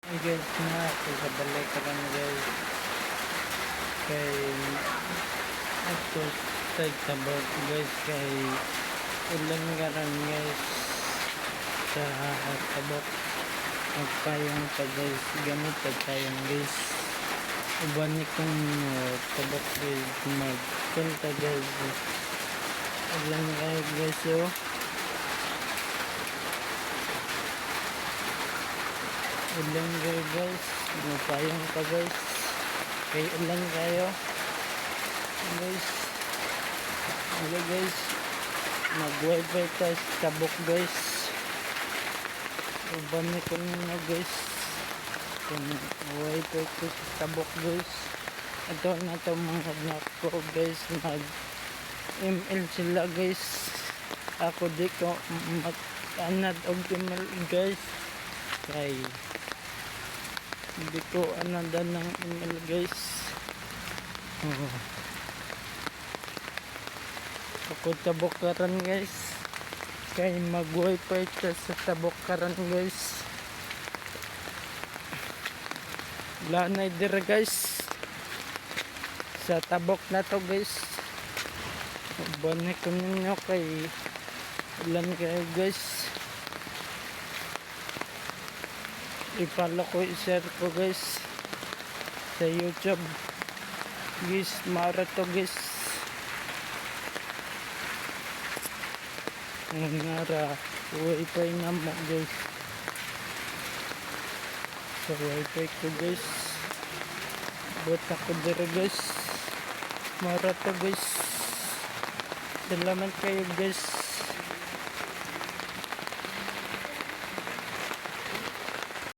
Hey guys, nga ako sa balay ka lang guys kay ako sa tabok guys kay ulan nga lang guys sa tabok magpayong pa guys gamit pa tayong guys uban ni kong tabok guys magpunta guys ulan nga guys ulan kayo guys magpayong pa guys kay ulan kayo guys hello guys mag wifi test tabok guys uban ni ko nyo guys kung wifi test tabok guys ito na ito mga anak ko guys mag ML sila guys ako di ko mag-anad og email guys kay hindi ko anadan ng email guys ako tabokaran guys kay mag wifi ka sa tabokaran guys lanay dira guys sa tabok na to guys banik ko ninyo kay ulan kayo guys i-follow ko, i-share ko guys sa YouTube guys, mara to guys ngara wifi na mo guys sa wifi ko guys buta ko dira guys mara to guys salamat kayo guys